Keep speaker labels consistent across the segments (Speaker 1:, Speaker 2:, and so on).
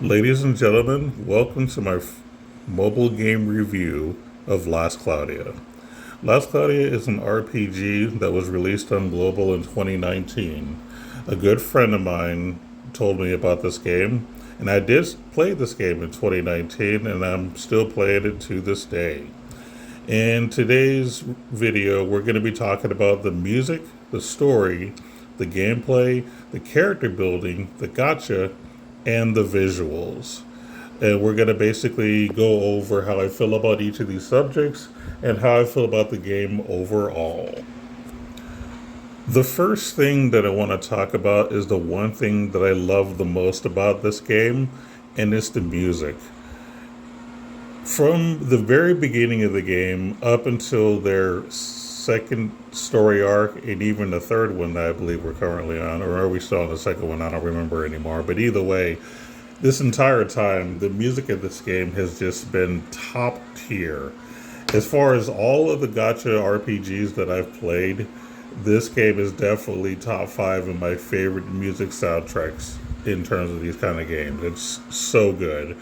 Speaker 1: Ladies and gentlemen, welcome to my mobile game review of Last Cloudia. Last Cloudia is an RPG that was released on Global in 2019. A good friend of mine told me about this game, and I did play this game in 2019, and I'm still playing it to this day. In today's video, we're going to be talking about the music, the story, the gameplay, the character building, the gacha, and the visuals. And we're going to basically go over how I feel about each of these subjects and how I feel about the game overall. The first thing that I want to talk about is the one thing that I love the most about this game, and it's the music. From the very beginning of the game up until their second story arc, and even the third one that I believe we're currently on, or are we still on the second one? I don't remember anymore. But either way, this entire time, the music of this game has just been top tier. As far as all of the gacha RPGs that I've played, this game is definitely top five in my favorite music soundtracks in terms of these kind of games. It's so good.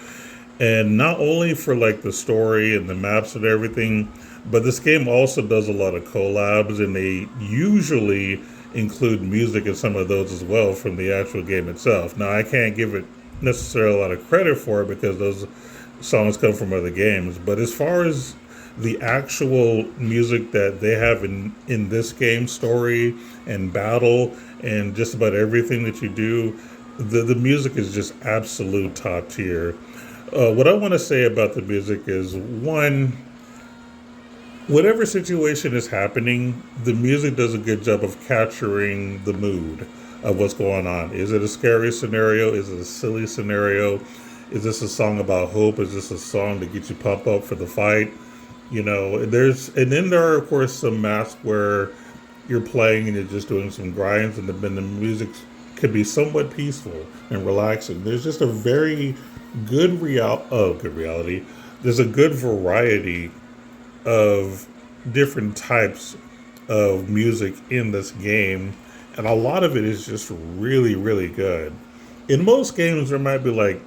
Speaker 1: And not only for like the story and the maps and everything, but this game also does a lot of collabs, and they usually include music in some of those as well from the actual game itself. Now, I can't give it necessarily a lot of credit for it because those songs come from other games, but as far as the actual music that they have in this game, story and battle and just about everything that you do, the music is just absolute top tier. What I want to say about the music is one, whatever situation is happening, the music does a good job of capturing the mood of what's going on. Is it a scary scenario? Is it a silly scenario? Is this a song about hope? Is this a song to get you pumped up for the fight? And then there are of course some maps where you're playing and you're just doing some grinds, and the music can be somewhat peaceful and relaxing. There's just a very good reality. There's a good variety of different types of music in this game, and a lot of it is just really, really good. In most games, there might be like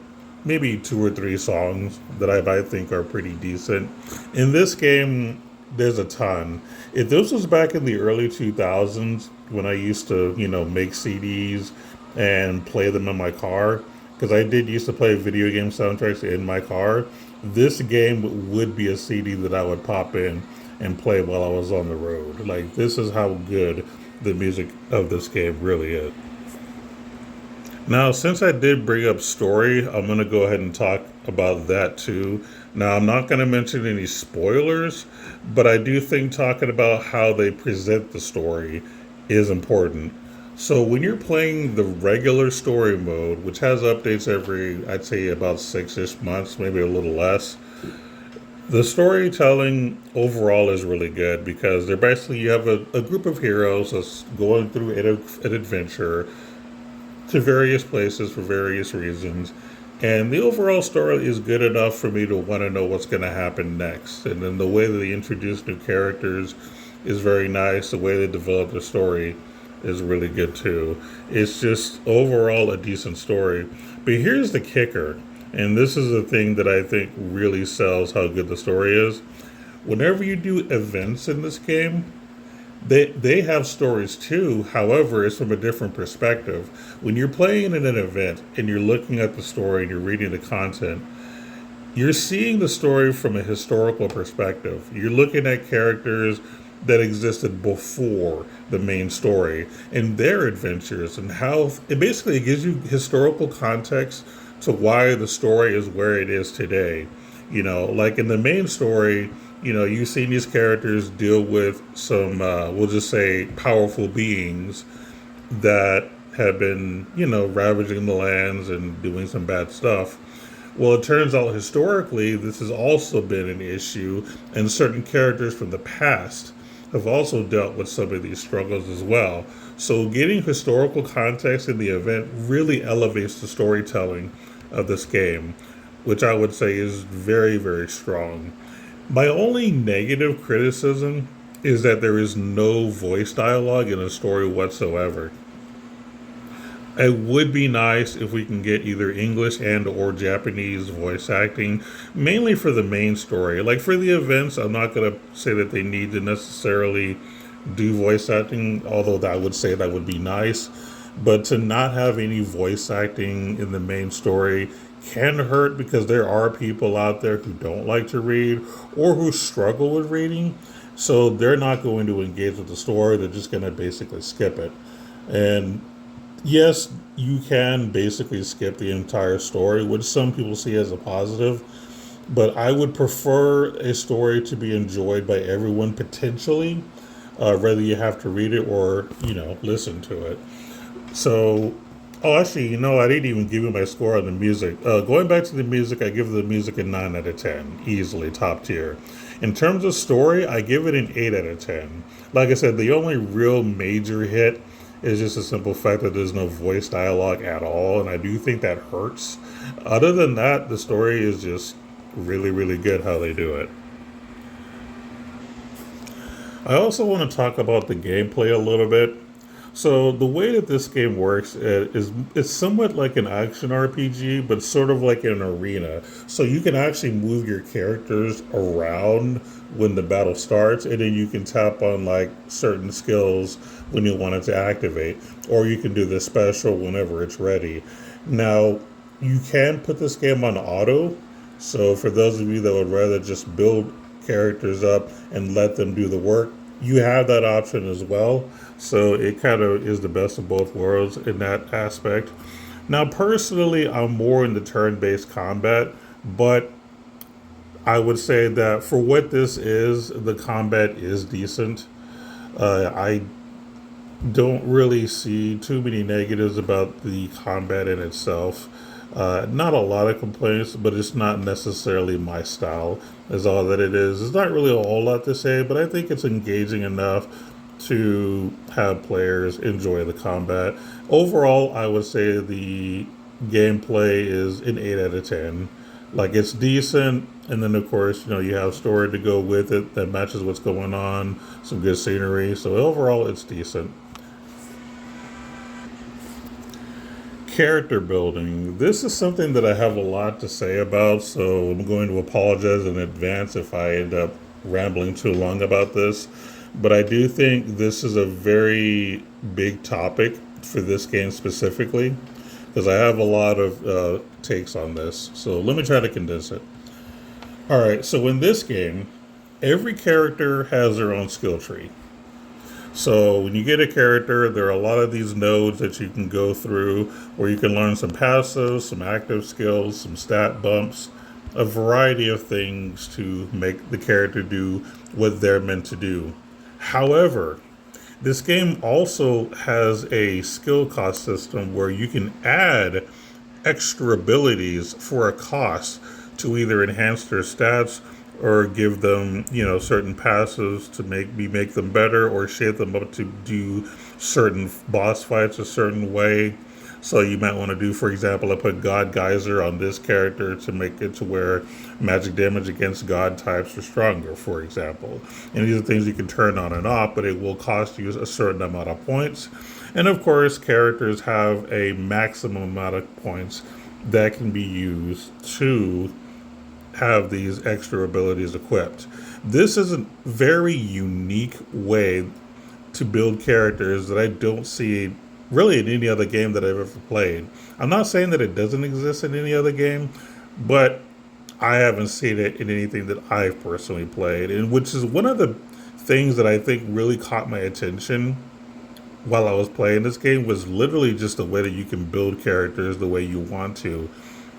Speaker 1: maybe two or three songs that I might think are pretty decent. In this game, there's a ton. If this was back in the early 2000s when I used to, make CDs and play them in my car, because I did used to play video game soundtracks in my car, this game would be a CD that I would pop in and play while I was on the road. Like, this is how good the music of this game really is. Now, since I did bring up story, I'm going to go ahead and talk about that too. Now, I'm not going to mention any spoilers, but I do think talking about how they present the story is important. So, when you're playing the regular story mode, which has updates every, I'd say, about 6-ish months, maybe a little less, the storytelling overall is really good because they're basically, you have a group of heroes that's going through an adventure to various places for various reasons. And the overall story is good enough for me to want to know what's going to happen next. And then the way that they introduce new characters is very nice. The way they develop the story is really good too. It's just overall a decent story. But here's the kicker, and this is the thing that I think really sells how good the story is. Whenever you do events in this game, they have stories too. However, it's from a different perspective. When you're playing in an event and you're looking at the story and you're reading the content, you're seeing the story from a historical perspective. You're looking at characters that existed before the main story and their adventures, and how it basically gives you historical context to why the story is where it is today. Like in the main story, you've seen these characters deal with some, we'll just say, powerful beings that have been, ravaging the lands and doing some bad stuff. Well, it turns out historically, this has also been an issue, and certain characters from the past have also dealt with some of these struggles as well. So, getting historical context in the event really elevates the storytelling of this game, which I would say is very, very strong. My only negative criticism is that there is no voice dialogue in the story whatsoever. It would be nice if we can get either English and or Japanese voice acting, mainly for the main story. Like for the events, I'm not gonna say that they need to necessarily do voice acting, although I would say that would be nice. But to not have any voice acting in the main story can hurt because there are people out there who don't like to read or who struggle with reading. So they're not going to engage with the story. They're just going to basically skip it. And yes, you can basically skip the entire story, which some people see as a positive. But I would prefer a story to be enjoyed by everyone potentially, whether you have to read it or, listen to it. So, oh, actually, I didn't even give you my score on the music. Going back to the music, I give the music a 9 out of 10, easily top tier. In terms of story, I give it an 8 out of 10. Like I said, the only real major hit is just a simple fact that there's no voice dialogue at all, and I do think that hurts. Other than that, the story is just really, really good how they do it. I also want to talk about the gameplay a little bit. So the way that this game works is it's somewhat like an action RPG, but sort of like an arena. So you can actually move your characters around when the battle starts, and then you can tap on like certain skills when you want it to activate, or you can do the special whenever it's ready. Now you can put this game on auto. So for those of you that would rather just build characters up and let them do the work, you have that option as well. So it kind of is the best of both worlds in that aspect. Now, personally, I'm more in the turn based combat, but I would say that for what this is, the combat is decent. I don't really see too many negatives about the combat in itself. Not a lot of complaints, but it's not necessarily my style, is all that it is. It's not really a whole lot to say, but I think it's engaging enough to have players enjoy the combat. Overall, I would say the gameplay is an 8 out of 10. Like, it's decent, and then, of course, you have story to go with it that matches what's going on, some good scenery. So, overall, it's decent. Character building. This is something that I have a lot to say about, so I'm going to apologize in advance if I end up rambling too long about this. But I do think this is a very big topic for this game specifically, because I have a lot of takes on this. So let me try to condense it. All right, so in this game, every character has their own skill tree. So when you get a character, there are a lot of these nodes that you can go through where you can learn some passives, some active skills, some stat bumps, a variety of things to make the character do what they're meant to do. However, this game also has a skill cost system where you can add extra abilities for a cost to either enhance their stats or give them, certain passives to make them better or shape them up to do certain boss fights a certain way. So you might want to do, for example, I put God Geyser on this character to make it to where magic damage against God types are stronger, for example. And these are things you can turn on and off, but it will cost you a certain amount of points. And of course, characters have a maximum amount of points that can be used to have these extra abilities equipped. This is a very unique way to build characters that I don't see really in any other game that I've ever played. I'm not saying that it doesn't exist in any other game, but I haven't seen it in anything that I've personally played, and which is one of the things that I think really caught my attention while I was playing this game was literally just the way that you can build characters the way you want to.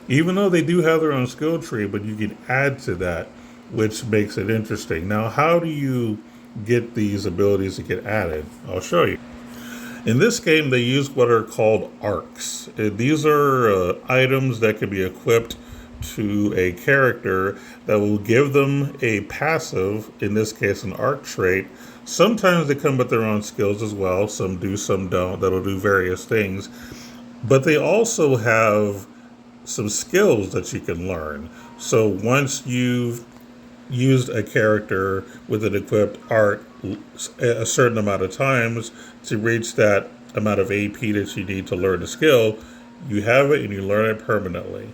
Speaker 1: Even though they do have their own skill tree, but you can add to that, which makes it interesting. Now, how do you get these abilities to get added? I'll show you. In this game, they use what are called arcs. These are items that can be equipped to a character that will give them a passive, in this case, an arc trait. Sometimes they come with their own skills as well. Some do, some don't. That'll do various things. But they also have some skills that you can learn. So once you've used a character with an equipped art a certain amount of times to reach that amount of AP that you need to learn the skill, you have it and you learn it permanently.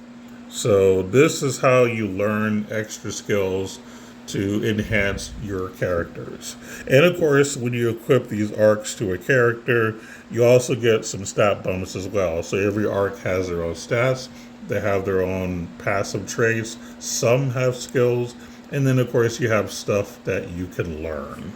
Speaker 1: So this is how you learn extra skills to enhance your characters. And of course, when you equip these arcs to a character, you also get some stat bumps as well. So every arc has their own stats. They have their own passive traits. Some have skills. And then of course you have stuff that you can learn.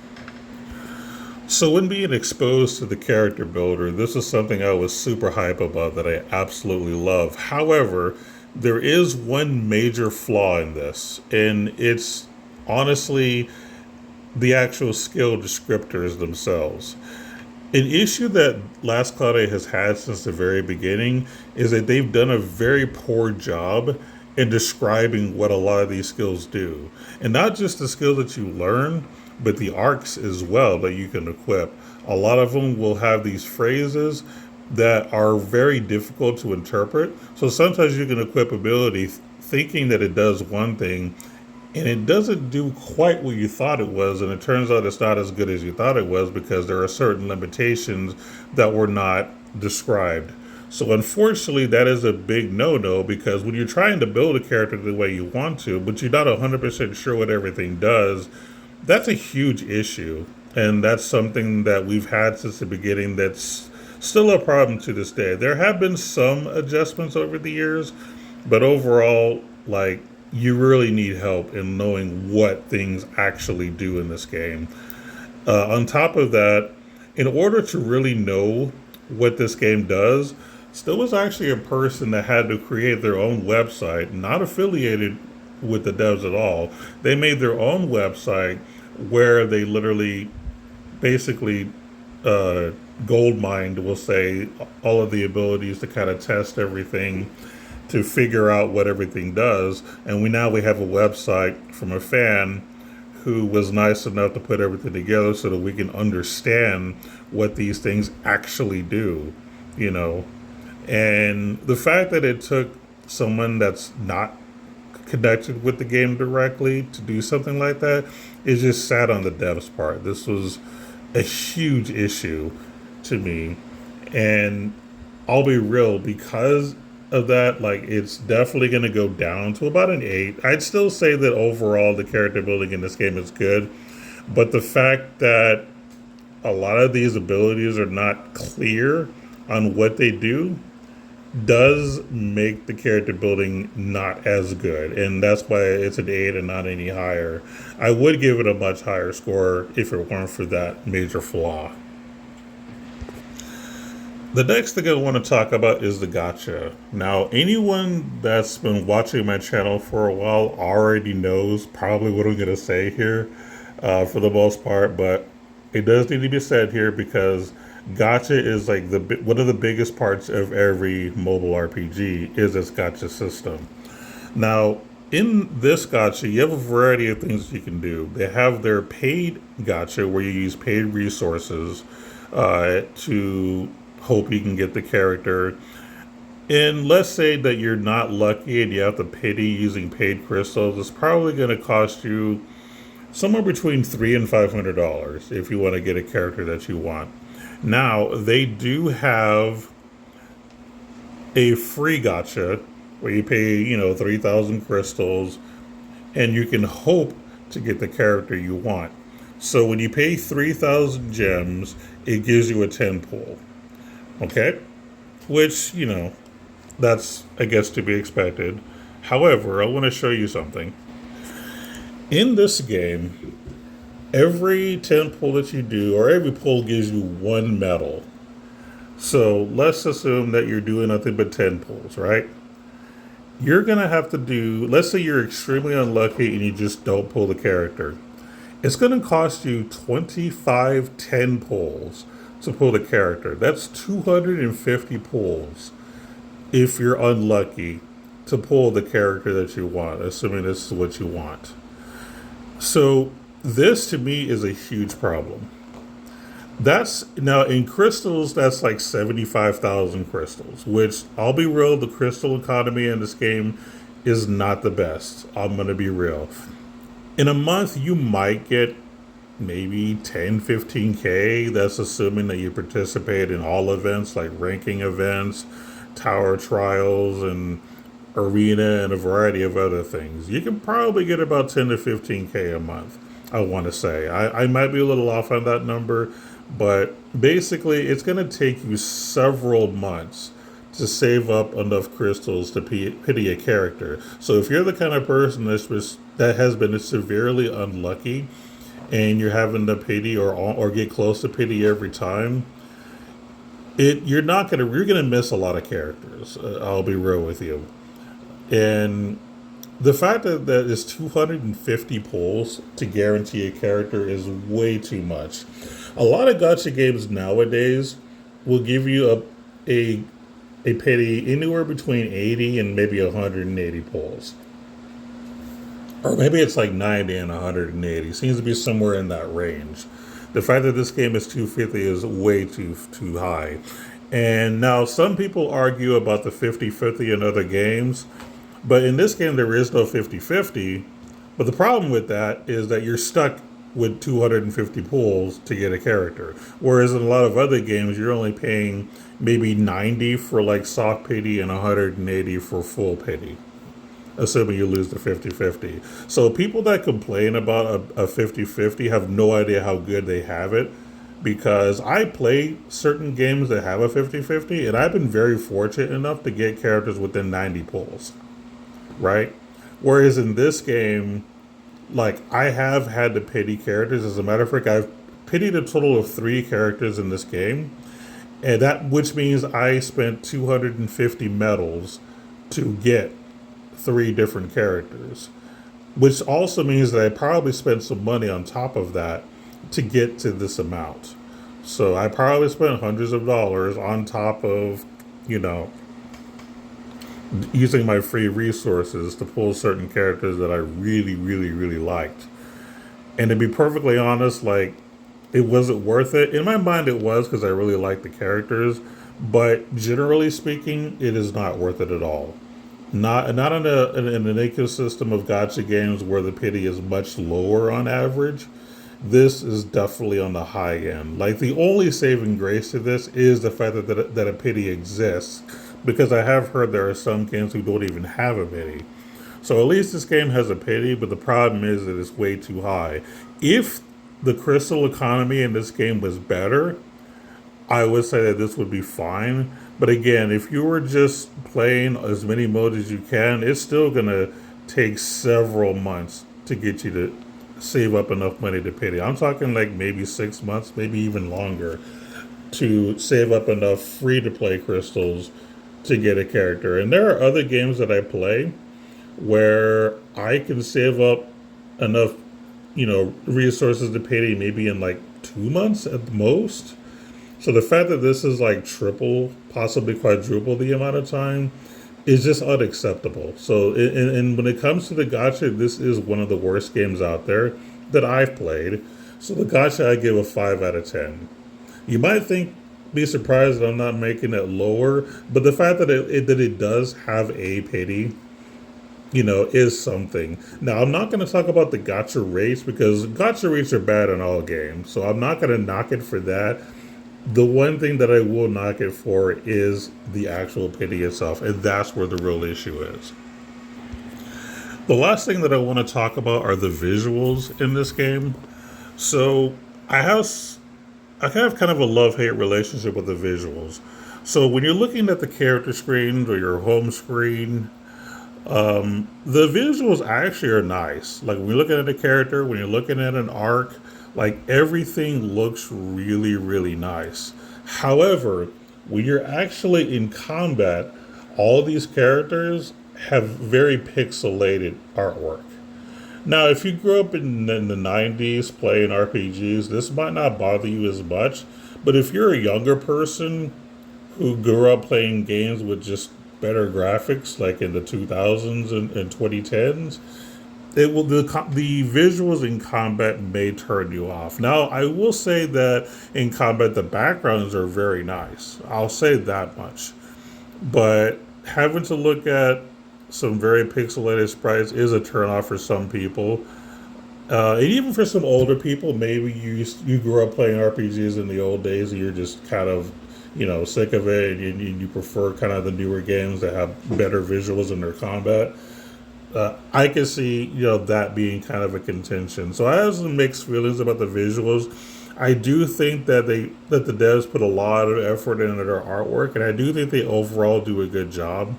Speaker 1: So when being exposed to the character builder, this is something I was super hype about that I absolutely love. However, there is one major flaw in this, and it's honestly the actual skill descriptors themselves. An issue that Last Cloudia has had since the very beginning is that they've done a very poor job in describing what a lot of these skills do. And not just the skills that you learn, but the arcs as well that you can equip. A lot of them will have these phrases that are very difficult to interpret. So sometimes you can equip ability thinking that it does one thing, and it doesn't do quite what you thought it was, and it turns out it's not as good as you thought it was because there are certain limitations that were not described. So unfortunately, that is a big no-no, because when you're trying to build a character the way you want to, but you're not 100% sure what everything does, that's a huge issue. And that's something that we've had since the beginning that's still a problem to this day. There have been some adjustments over the years, but overall, like, you really need help in knowing what things actually do in this game. On top of that, in order to really know what this game does, still was actually a person that had to create their own website, not affiliated with the devs at all. They made their own website where they literally basically gold mined, we'll say, all of the abilities to kind of test everything to figure out what everything does. And we have a website from a fan who was nice enough to put everything together so that we can understand what these things actually do, you know. And the fact that it took someone that's not connected with the game directly to do something like that is just sad on the devs' part. This was a huge issue to me, and I'll be real, because of that, like, it's definitely going to go down to about an 8. I'd still say that overall the character building in this game is good, but the fact that a lot of these abilities are not clear on what they do does make the character building not as good, and that's why it's an 8 and not any higher. I would give it a much higher score if it weren't for that major flaw. The next thing I want to talk about is the gacha. Now, anyone that's been watching my channel for a while already knows probably what I'm going to say here for the most part, but it does need to be said here because gacha is like one of the biggest parts of every mobile RPG is this gacha system. Now, in this gacha, you have a variety of things you can do. They have their paid gacha where you use paid resources to hope you can get the character. And let's say that you're not lucky and you have to pity using paid crystals. It's probably going to cost you somewhere between $300 and $500 if you want to get a character that you want. Now, they do have a free gacha where you pay, 3,000 crystals and you can hope to get the character you want. So when you pay 3,000 gems, it gives you a 10 pull. Okay? Which, that's, I guess, to be expected. However, I want to show you something. In this game, every 10 pull that you do, or every pull gives you 1 medal. So let's assume that you're doing nothing but 10 pulls, right? You're going to have to do, let's say you're extremely unlucky and you just don't pull the character. It's going to cost you 25 10 pulls to pull the character. That's 250 pulls if you're unlucky to pull the character that you want, assuming this is what you want. So this to me is a huge problem. That's now in crystals, that's like 75,000 crystals, which I'll be real, the crystal economy in this game is not the best. I'm going to be real. In a month, you might get maybe 10, 15K. That's assuming that you participate in all events like ranking events, tower trials, and arena, and a variety of other things. You can probably get about 10 to 15K a month, I want to say. I might be a little off on that number, but basically, it's going to take you several months to save up enough crystals to pity a character. So if you're the kind of person that has been severely unlucky and you're having to pity or get close to pity every time, you're gonna miss a lot of characters. I'll be real with you. And the fact that it's 250 pulls to guarantee a character is way too much. A lot of gacha games nowadays will give you a pity anywhere between 80 and maybe 180 pulls. Or maybe it's like 90 and 180. Seems to be somewhere in that range. The fact that this game is 250 is way too high. And now some people argue about the 50-50 in other games, but in this game there is no 50-50. But the problem with that is that you're stuck with 250 pulls to get a character. Whereas in a lot of other games you're only paying maybe 90 for like soft pity and 180 for full pity, assuming you lose the 50-50. So people that complain about a 50-50 have no idea how good they have it, because I play certain games that have a 50-50 and I've been very fortunate enough to get characters within 90 pulls, right? Whereas in this game, like, I have had to pity characters. As a matter of fact, I've pitied a total of 3 characters in this game, and which means I spent 250 medals to get 3 different characters, which also means that I probably spent some money on top of that to get to this amount. So I probably spent hundreds of dollars on top of, you know, using my free resources to pull certain characters that I really, really, really liked. And to be perfectly honest, like, it wasn't worth it. In my mind, it was, because I really liked the characters. But generally speaking, it is not worth it at all. Not in an ecosystem of gacha games where the pity is much lower on average. This is definitely on the high end. Like, the only saving grace to this is the fact that a pity exists, because I have heard there are some games who don't even have a pity. So at least this game has a pity, but the problem is that it's way too high. If the crystal economy in this game was better, I would say that this would be fine. But again, if you were just playing as many modes as you can, it's still going to take several months to get you to save up enough money to pity. I'm talking like maybe 6 months, maybe even longer, to save up enough free-to-play crystals to get a character. And there are other games that I play where I can save up enough, resources to pay maybe in like 2 months at the most. So the fact that this is like triple, possibly quadruple the amount of time is just unacceptable. So, and when it comes to the gacha, this is one of the worst games out there that I've played. So the gacha, I give a 5 out of 10. You might be surprised that I'm not making it lower, but the fact that it does have a pity, is something. Now, I'm not going to talk about the gacha rates, because gacha rates are bad in all games, so I'm not going to knock it for that. The one thing that I will knock it for is the actual pity itself, and that's where the real issue is. The last thing that I want to talk about are the visuals in this game. So I have kind of a love-hate relationship with the visuals. So when you're looking at the character screens or your home screen, the visuals actually are nice. Like, when you're looking at a character, when you're looking at an arc, like, everything looks really, really nice. However, when you're actually in combat, all these characters have very pixelated artwork. Now, if you grew up in the 90s playing RPGs, this might not bother you as much. But if you're a younger person who grew up playing games with just better graphics, like in the 2000s and 2010s, the visuals in combat may turn you off. Now, I will say that in combat, the backgrounds are very nice. I'll say that much. But having to look at some very pixelated sprites is a turnoff for some people. And even for some older people, maybe you grew up playing RPGs in the old days, and you're just kind of, sick of it, and you prefer kind of the newer games that have better visuals in their combat. I can see that being kind of a contention. So I have some mixed feelings about the visuals. I do think that the devs put a lot of effort into their artwork, and I do think they overall do a good job.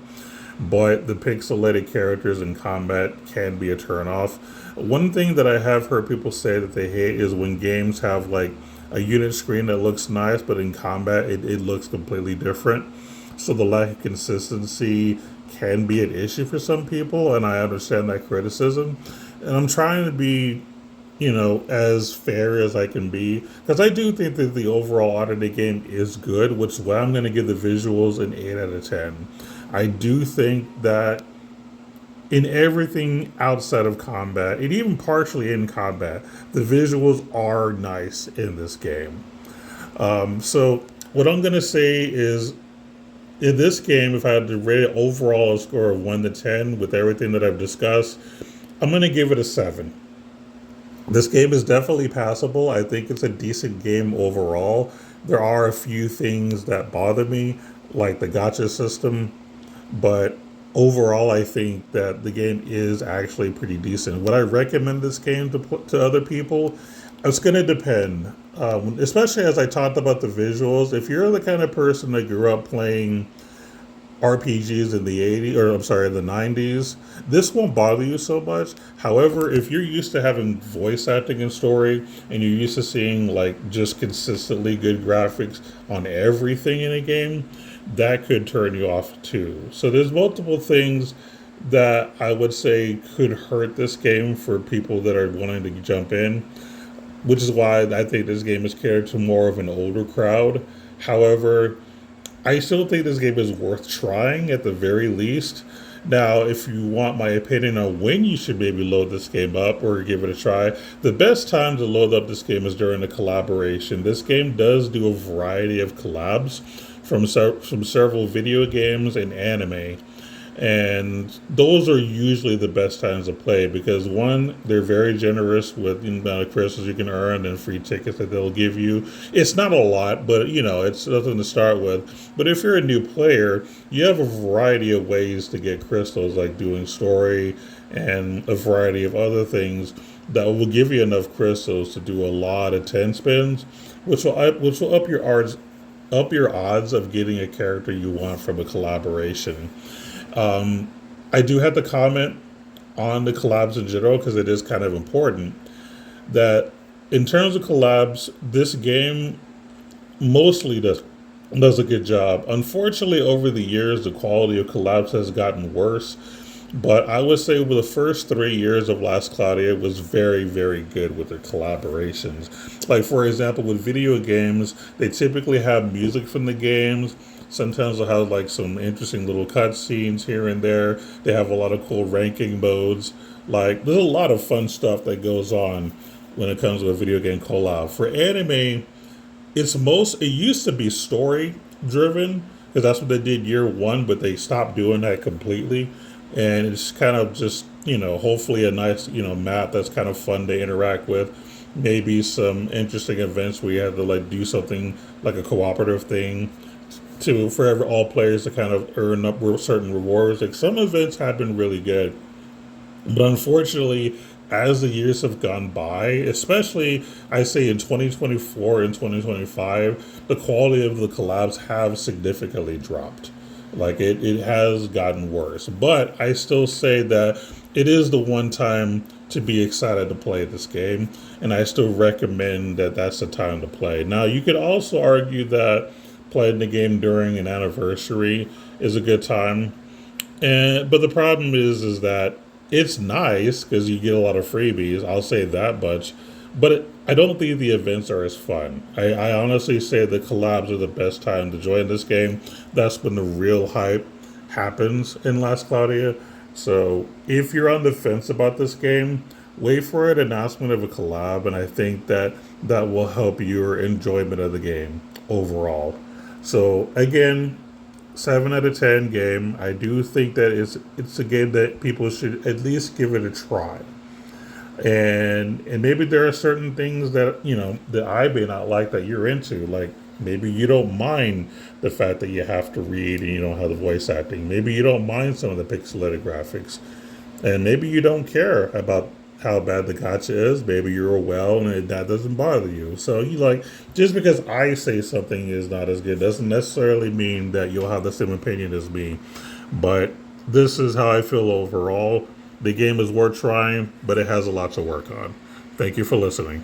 Speaker 1: But the pixelated characters in combat can be a turnoff. One thing that I have heard people say that they hate is when games have like a unit screen that looks nice, but in combat it looks completely different. So the lack of consistency can be an issue for some people, and I understand that criticism. And I'm trying to be, as fair as I can be, because I do think that the overall art of the game is good, which is why I'm going to give the visuals an 8 out of 10. I do think that in everything outside of combat, and even partially in combat, the visuals are nice in this game. So what I'm going to say is, in this game, if I had to rate it overall a score of 1 to 10 with everything that I've discussed, I'm going to give it a 7. This game is definitely passable. I think it's a decent game overall. There are a few things that bother me, like the gotcha system, but overall, I think that the game is actually pretty decent. Would I recommend this game to other people? It's going to depend, especially as I talked about the visuals. If you're the kind of person that grew up playing RPGs in the 80s, or I'm sorry, in the 90s, this won't bother you so much. However, if you're used to having voice acting and story, and you're used to seeing like just consistently good graphics on everything in a game, that could turn you off too. So there's multiple things that I would say could hurt this game for people that are wanting to jump in, which is why I think this game is catered to more of an older crowd. However, I still think this game is worth trying at the very least. Now, if you want my opinion on when you should maybe load this game up or give it a try, the best time to load up this game is during a collaboration. This game does do a variety of collabs from several video games and anime. And those are usually the best times to play because one, they're very generous with the amount of crystals you can earn and free tickets that they'll give you. It's not a lot, but it's nothing to start with. But if you're a new player, you have a variety of ways to get crystals, like doing story and a variety of other things that will give you enough crystals to do a lot of 10 spins, which will up your odds of getting a character you want from a collaboration. I do have to comment on the collabs in general because it is kind of important that in terms of collabs, this game mostly does a good job. Unfortunately, over the years, the quality of collabs has gotten worse. But I would say over the first 3 years of Last Claudia was very, very good with their collaborations. Like, for example, with video games, they typically have music from the games. Sometimes they'll have like some interesting little cutscenes here and there. They have a lot of cool ranking modes. Like, there's a lot of fun stuff that goes on when it comes to a video game collab. For anime, it used to be story driven because that's what they did year one, but they stopped doing that completely. And it's kind of just, hopefully a nice, map that's kind of fun to interact with. Maybe some interesting events where you have to like do something like a cooperative thing for all players to kind of earn up certain rewards. Like some events have been really good, but unfortunately, as the years have gone by, especially I say in 2024 and 2025, the quality of the collabs have significantly dropped. Like it has gotten worse. But I still say that it is the one time to be excited to play this game. And I still recommend that that's the time to play. Now, you could also argue that playing the game during an anniversary is a good time. But the problem is that it's nice because you get a lot of freebies. I'll say that much. But I don't think the events are as fun. I honestly say the collabs are the best time to join this game. That's when the real hype happens in Last Claudia. So if you're on the fence about this game, wait for an announcement of a collab, and I think that will help your enjoyment of the game overall. So again, 7 out of 10 game. I do think that it's a game that people should at least give it a try. And maybe there are certain things that that I may not like that you're into. Like maybe you don't mind the fact that you have to read and you don't have the voice acting. Maybe you don't mind some of the pixelated graphics, and maybe you don't care about how bad the gotcha is. Maybe you're well and that doesn't bother you. So you like, just because I say something is not as good doesn't necessarily mean that you'll have the same opinion as me. But this is how I feel overall. The game is worth trying, but it has a lot to work on. Thank you for listening.